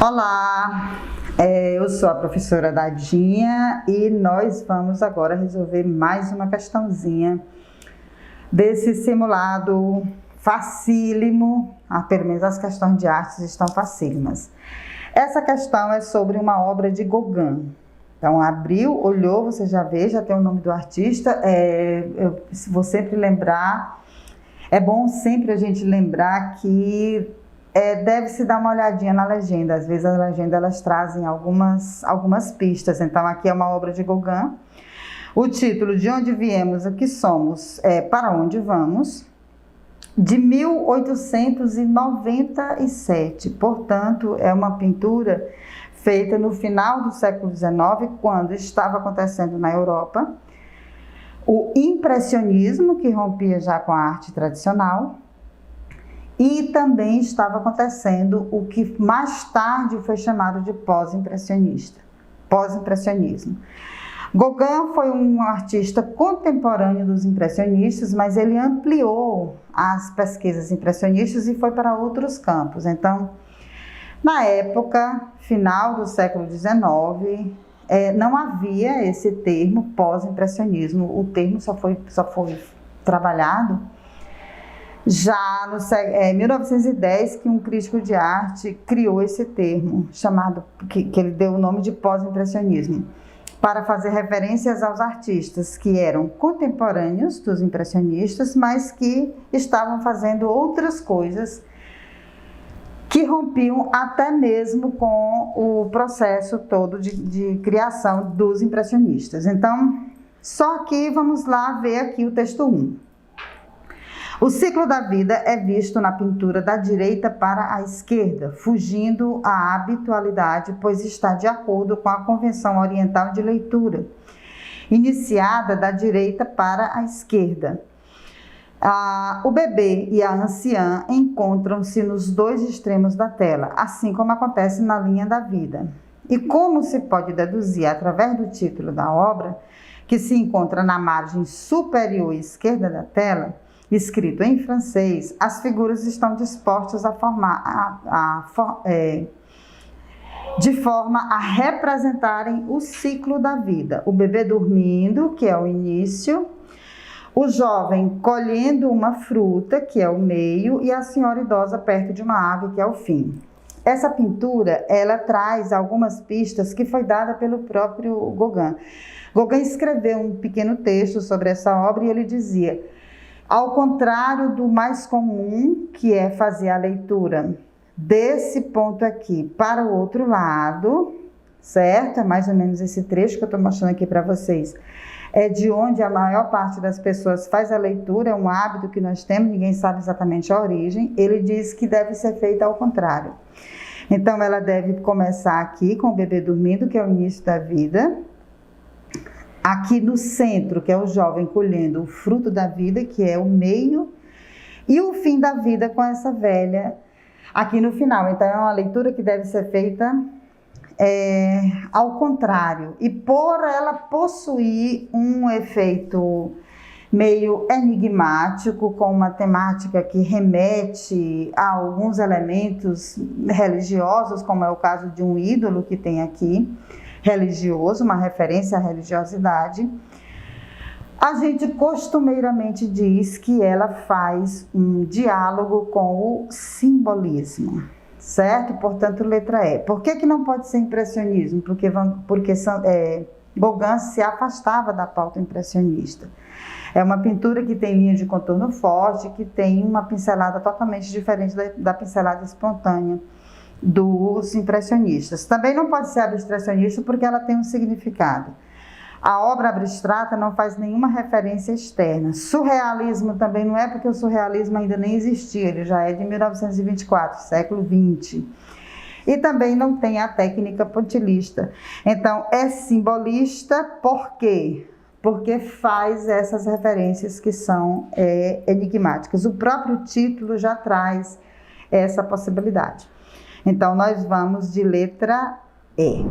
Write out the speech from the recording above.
Olá, eu sou a professora Dadinha e nós vamos agora resolver mais uma questãozinha desse simulado facílimo, pelo menos as questões de artes estão facílimas. Essa questão é sobre uma obra de Gauguin. Então, abriu, olhou, você já vê, já tem o nome do artista. Se vou sempre lembrar, é bom sempre a gente lembrar que deve-se dar uma olhadinha na legenda. Às vezes as legendas elas trazem algumas pistas. Então, aqui é uma obra de Gauguin. O título, De Onde Viemos, O Que Somos, Para Onde Vamos, de 1897. Portanto, é uma pintura feita no final do século XIX, quando estava acontecendo na Europa o impressionismo, que rompia já com a arte tradicional, e também estava acontecendo o que mais tarde foi chamado de pós-impressionismo. Gauguin foi um artista contemporâneo dos impressionistas, mas ele ampliou as pesquisas impressionistas e foi para outros campos. Então, na época, final do século XIX, não havia esse termo pós-impressionismo. O termo só foi trabalhado já no 1910, que um crítico de arte criou esse termo, que ele deu o nome de pós-impressionismo, para fazer referências aos artistas que eram contemporâneos dos impressionistas, mas que estavam fazendo outras coisas que rompiam até mesmo com o processo todo de criação dos impressionistas. Então, só que vamos lá ver aqui o texto 1. O ciclo da vida é visto na pintura da direita para a esquerda, fugindo à habitualidade, pois está de acordo com a convenção oriental de leitura, iniciada da direita para a esquerda. O bebê e a anciã encontram-se nos dois extremos da tela, assim como acontece na linha da vida. E como se pode deduzir através do título da obra, que se encontra na margem superior esquerda da tela, escrito em francês, as figuras estão dispostas de forma a representarem o ciclo da vida. O bebê dormindo, que é o início, o jovem colhendo uma fruta, que é o meio, e a senhora idosa perto de uma ave, que é o fim. Essa pintura, ela traz algumas pistas que foi dada pelo próprio Gauguin. Gauguin escreveu um pequeno texto sobre essa obra e ele dizia: ao contrário do mais comum, que é fazer a leitura desse ponto aqui para o outro lado, certo? É mais ou menos esse trecho que eu estou mostrando aqui para vocês. É de onde a maior parte das pessoas faz a leitura, é um hábito que nós temos, ninguém sabe exatamente a origem. Ele diz que deve ser feita ao contrário. Então, ela deve começar aqui com o bebê dormindo, que é o início da vida. Aqui no centro, que é o jovem colhendo o fruto da vida, que é o meio, e o fim da vida com essa velha aqui no final. Então, é uma leitura que deve ser feita ao contrário. E por ela possuir um efeito meio enigmático, com uma temática que remete a alguns elementos religiosos, como é o caso de um ídolo que tem aqui, religioso, uma referência à religiosidade, a gente costumeiramente diz que ela faz um diálogo com o simbolismo, certo? Portanto, letra E. Por que não pode ser impressionismo? Porque Gauguin se afastava da pauta impressionista. É uma pintura que tem linha de contorno forte, que tem uma pincelada totalmente diferente da pincelada espontânea dos impressionistas. Também não pode ser abstracionista porque ela tem um significado. A obra abstrata não faz nenhuma referência externa. Surrealismo também não é, porque o surrealismo ainda nem existia, ele já é de 1924, século XX. E também não tem a técnica pontilhista. Então, é simbolista por quê? Porque faz essas referências que são enigmáticas. O próprio título já traz essa possibilidade. Então, nós vamos de letra E.